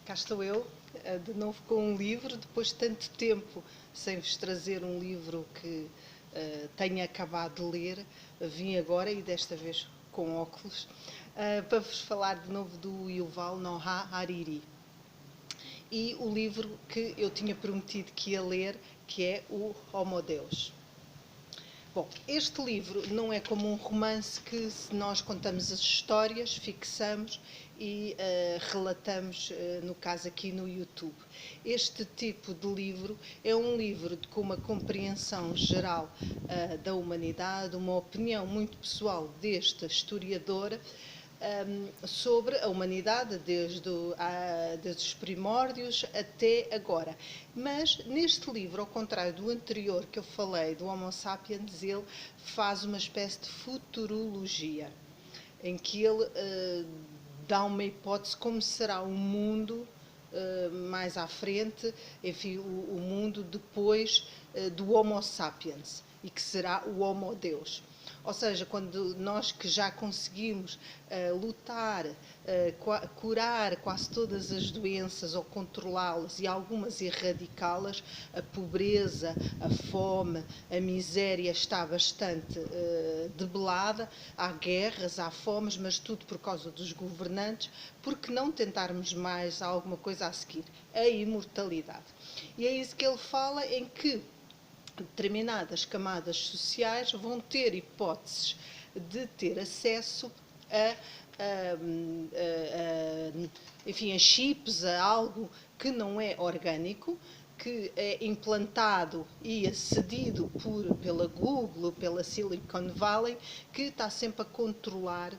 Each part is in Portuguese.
Cá estou eu, de novo com um livro, depois de tanto tempo sem vos trazer um livro que tenha acabado de ler, vim agora e desta vez com óculos, para vos falar de novo do Yuval Noah Harari. E o livro que eu tinha prometido que ia ler, que é o Homo Deus. Bom, este livro não é como um romance que nós contamos as histórias, fixamos e relatamos, no caso aqui no YouTube. Este tipo de livro é um livro com uma compreensão geral da humanidade, uma opinião muito pessoal desta historiadora, sobre a humanidade desde os primórdios até agora. Mas neste livro, ao contrário do anterior que eu falei, do Homo sapiens, ele faz uma espécie de futurologia, em que ele dá uma hipótese como será o mundo mais à frente, enfim, o mundo depois do Homo sapiens, e que será o Homo Deus. Ou seja, quando nós que já conseguimos lutar, curar quase todas as doenças ou controlá-las e algumas erradicá-las, a pobreza, a fome, a miséria está bastante debelada, há guerras, há fomes, mas tudo por causa dos governantes. Por que não tentarmos mais alguma coisa a seguir? A imortalidade. E é isso que ele fala, em que determinadas camadas sociais vão ter hipóteses de ter acesso enfim, a chips, a algo que não é orgânico, que é implantado e acedido pela Google, pela Silicon Valley, que está sempre a controlar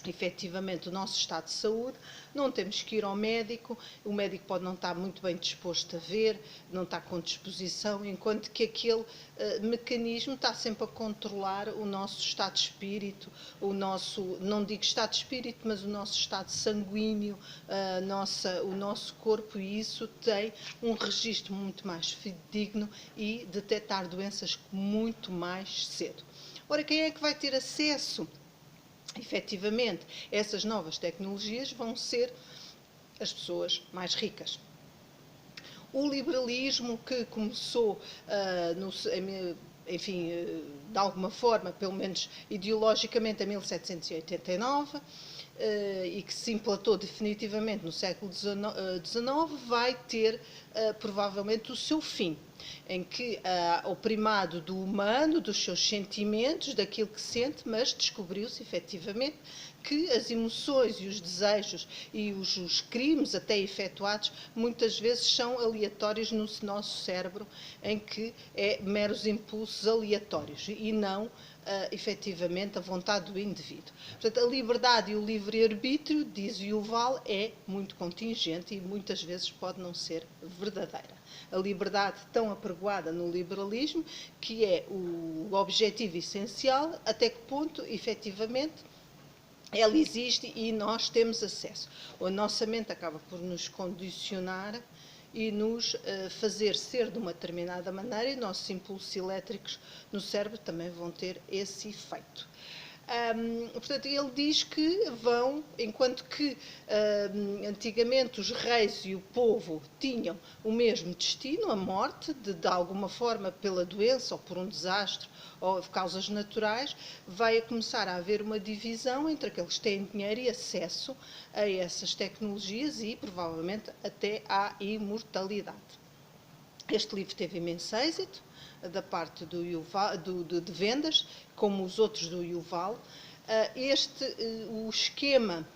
efetivamente o nosso estado de saúde. Não temos que ir ao médico, o médico pode não estar muito bem disposto a ver, não está com disposição, enquanto que aquele mecanismo está sempre a controlar o nosso estado de espírito, o nosso, não digo estado de espírito, mas o nosso estado sanguíneo, o nosso corpo, e isso tem um registro muito mais fidedigno e detectar doenças muito mais cedo. Ora, quem é que vai ter acesso? Efetivamente, essas novas tecnologias vão ser as pessoas mais ricas. O liberalismo, que começou, enfim, de alguma forma, pelo menos ideologicamente, em 1789, e que se implantou definitivamente no século XIX, vai ter provavelmente o seu fim, em que o primado do humano, dos seus sentimentos, daquilo que sente, mas descobriu-se efetivamente que as emoções e os desejos e os crimes até efetuados muitas vezes são aleatórios no nosso cérebro, em que é meros impulsos aleatórios e não efetivamente a vontade do indivíduo. Portanto, a liberdade e o livre-arbítrio, diz Yuval, é muito contingente e muitas vezes pode não ser verdadeira. A liberdade tão apregoada no liberalismo, que é o objetivo essencial, até que ponto efetivamente ela existe e nós temos acesso. A nossa mente acaba por nos condicionar e nos fazer ser de uma determinada maneira, e nossos impulsos elétricos no cérebro também vão ter esse efeito. Portanto, ele diz que vão, enquanto que antigamente os reis e o povo tinham o mesmo destino, a morte, de alguma forma pela doença ou por um desastre ou causas naturais, vai começar a haver uma divisão entre aqueles que têm dinheiro e acesso a essas tecnologias e provavelmente até à imortalidade. Este livro teve imenso êxito da parte do Yuval, de vendas, como os outros do Yuval. O esquema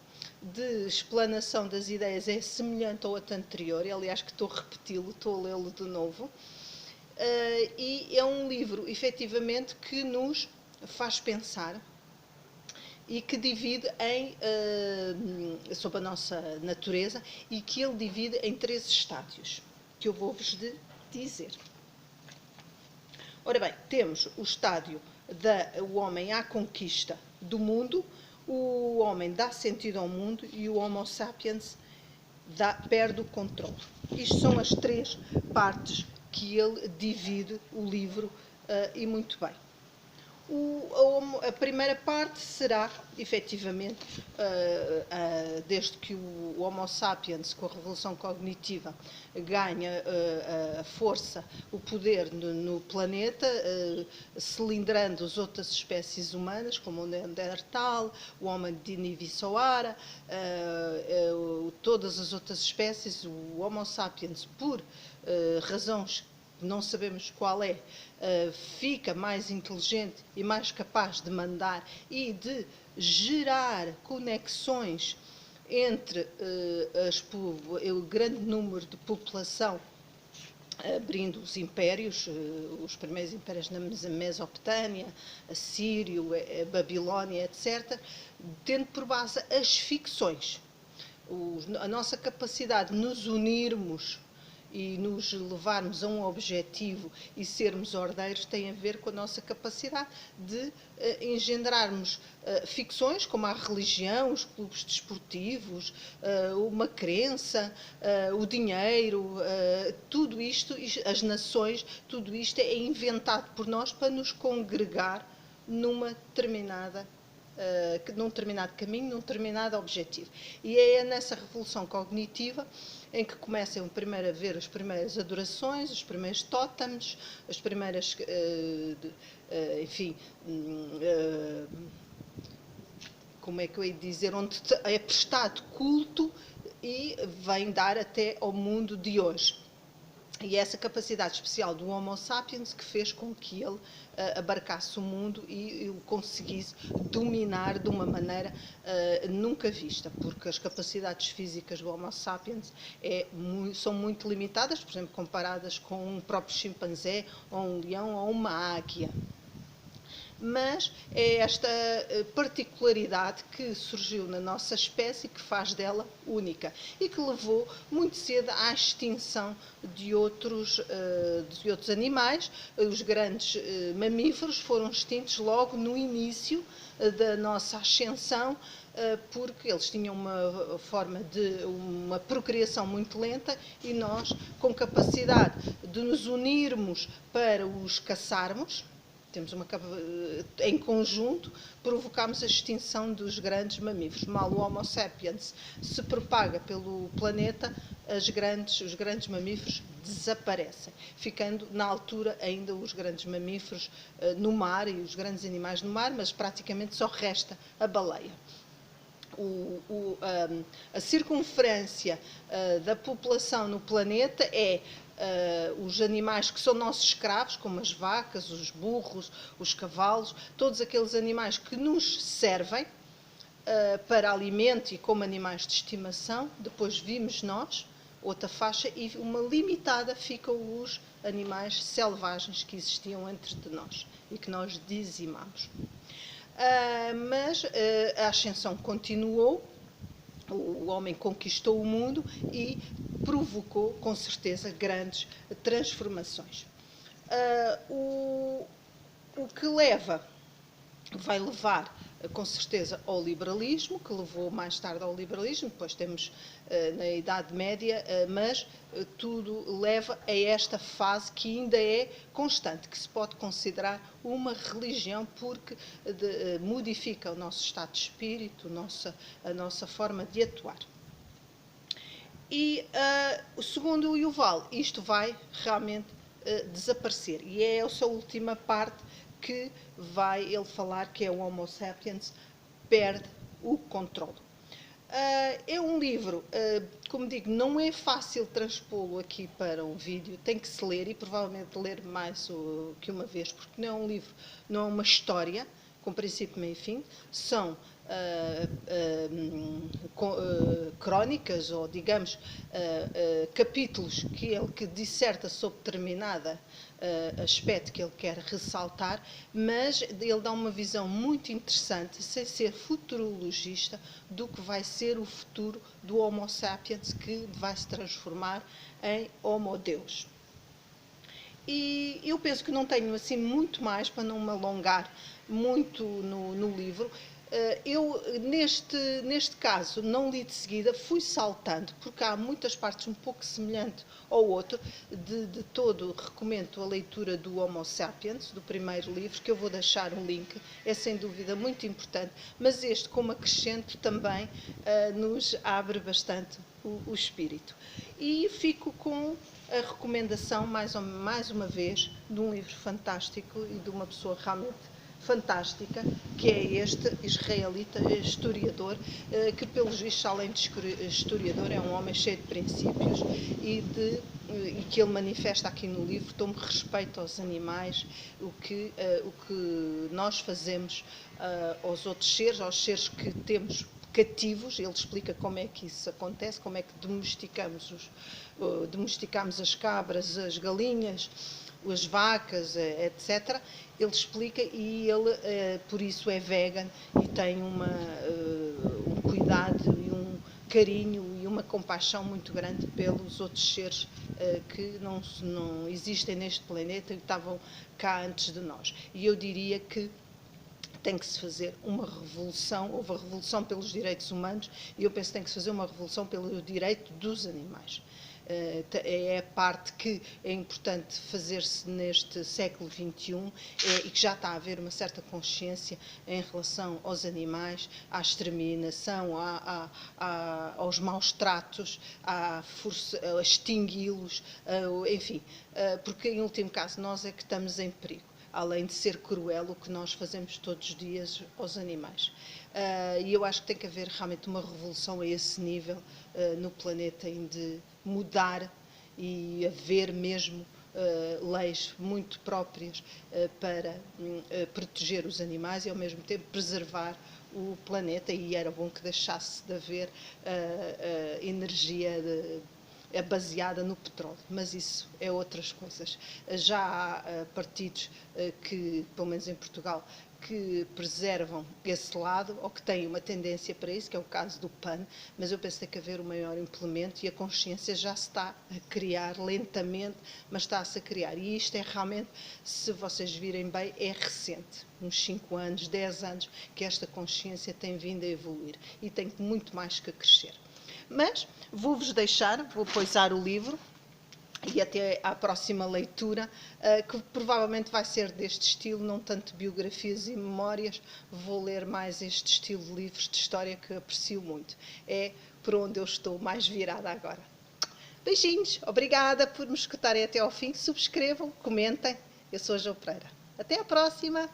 de explanação das ideias é semelhante ao outro anterior, aliás que estou a repeti-lo, estou a lê-lo de novo. E é um livro, efetivamente, que nos faz pensar e que divide sobre a nossa natureza, e que ele divide em 3 estádios, que eu vou-vos dizer. Ora bem, temos o estádio do homem à conquista do mundo, o homem dá sentido ao mundo e o Homo sapiens perde o controle. Isto são as 3 partes que ele divide o livro, e muito bem. A primeira parte será, efetivamente, desde que o Homo sapiens, com a revolução cognitiva, ganha a força, o poder no planeta, cilindrando as outras espécies humanas, como o Neandertal, o Homo Denisovara, todas as outras espécies, o Homo sapiens, por razões não sabemos qual é, fica mais inteligente e mais capaz de mandar e de gerar conexões entre o grande número de população, abrindo os impérios, os primeiros impérios na Mesopotâmia, Assírio, Babilónia, etc., tendo por base as ficções. A nossa capacidade de nos unirmos e nos levarmos a um objetivo e sermos ordeiros tem a ver com a nossa capacidade de engendrarmos ficções como a religião, os clubes desportivos, uma crença, o dinheiro, tudo isto, as nações, tudo isto é inventado por nós para nos congregar num determinado caminho, num determinado objetivo. E é nessa revolução cognitiva em que começam primeiro a ver as primeiras adorações, os primeiros tótems, as primeiras, enfim, como é que eu ia dizer, onde é prestado culto e vem dar até ao mundo de hoje. E essa capacidade especial do Homo sapiens que fez com que ele abarcasse o mundo e o conseguisse dominar de uma maneira nunca vista, porque as capacidades físicas do Homo sapiens são muito limitadas, por exemplo, comparadas com um próprio chimpanzé, ou um leão, ou uma águia. Mas é esta particularidade que surgiu na nossa espécie que faz dela única e que levou muito cedo à extinção de outros animais. Os grandes mamíferos foram extintos logo no início da nossa ascensão, porque eles tinham uma procriação muito lenta e nós, com capacidade de nos unirmos para os caçarmos, em conjunto, provocamos a extinção dos grandes mamíferos. Mal o Homo sapiens se propaga pelo planeta, os grandes mamíferos desaparecem, ficando na altura ainda os grandes mamíferos no mar e os grandes animais no mar, mas praticamente só resta a baleia. A circunferência da população no planeta é os animais que são nossos escravos, como as vacas, os burros, os cavalos, todos aqueles animais que nos servem para alimento e como animais de estimação. Depois vimos nós, outra faixa, e uma limitada ficam os animais selvagens que existiam entre de nós e que nós dizimamos. Mas a ascensão continuou, o homem conquistou o mundo e provocou, com certeza, grandes transformações. O que vai levar, com certeza, ao liberalismo, que levou mais tarde ao liberalismo, depois temos na Idade Média, mas tudo leva a esta fase que ainda é constante, que se pode considerar uma religião, porque modifica o nosso estado de espírito, a nossa forma de atuar. E, segundo o Yuval, isto vai realmente desaparecer. E é essa última parte que vai ele falar, que é o Homo sapiens perde o controle. É um livro, como digo, não é fácil transpô-lo aqui para um vídeo, tem que se ler e provavelmente ler mais que uma vez, porque não é um livro, não é uma história, com princípio, meio e fim, são crónicas ou, digamos, capítulos que disserta sobre determinada aspecto que ele quer ressaltar, mas ele dá uma visão muito interessante, sem ser futurologista, do que vai ser o futuro do Homo sapiens, que vai se transformar em Homo Deus. E eu penso que não tenho assim muito mais para não me alongar muito no livro. Eu, neste caso, não li de seguida, fui saltando, porque há muitas partes um pouco semelhantes ao outro. De todo, recomendo a leitura do Homo Sapiens, do primeiro livro, que eu vou deixar um link, é sem dúvida muito importante, mas este, como acrescento, também nos abre bastante o espírito. E fico com a recomendação, mais uma vez, de um livro fantástico e de uma pessoa realmente fantástica, que é este israelita historiador, que pelos vistos, além de historiador, é um homem cheio de princípios e que ele manifesta aqui no livro, tome respeito aos animais, o que nós fazemos aos outros seres, aos seres que temos cativos. Ele explica como é que isso acontece, como é que domesticamos as cabras, as galinhas, as vacas, etc. Ele explica, e ele por isso é vegan e tem um cuidado e um carinho e uma compaixão muito grande pelos outros seres que não existem neste planeta e estavam cá antes de nós. E eu diria que tem que se fazer uma revolução. Houve a revolução pelos direitos humanos e eu penso que tem que se fazer uma revolução pelo direito dos animais. É a parte que é importante fazer-se neste século XXI e que já está a haver uma certa consciência em relação aos animais, à exterminação, aos maus tratos, a extingui-los, enfim, porque em último caso nós é que estamos em perigo, além de ser cruel o que nós fazemos todos os dias aos animais. E eu acho que tem que haver realmente uma revolução a esse nível no planeta, em de mudar e haver mesmo leis muito próprias para proteger os animais e ao mesmo tempo preservar o planeta, e era bom que deixasse de haver energia é baseada no petróleo, mas isso é outras coisas. Já há partidos que, pelo menos em Portugal, que preservam esse lado, ou que têm uma tendência para isso, que é o caso do PAN, mas eu penso que tem que haver um maior implemento e a consciência já se está a criar lentamente, mas está-se a criar. E isto é realmente, se vocês virem bem, é recente. Uns 5 anos, 10 anos, que esta consciência tem vindo a evoluir e tem muito mais que crescer. Mas vou-vos deixar, vou poisar o livro e até à próxima leitura, que provavelmente vai ser deste estilo, não tanto biografias e memórias. Vou ler mais este estilo de livros de história que aprecio muito. É por onde eu estou mais virada agora. Beijinhos, obrigada por me escutarem até ao fim. Subscrevam, comentem. Eu sou a Jo Pereira. Até à próxima!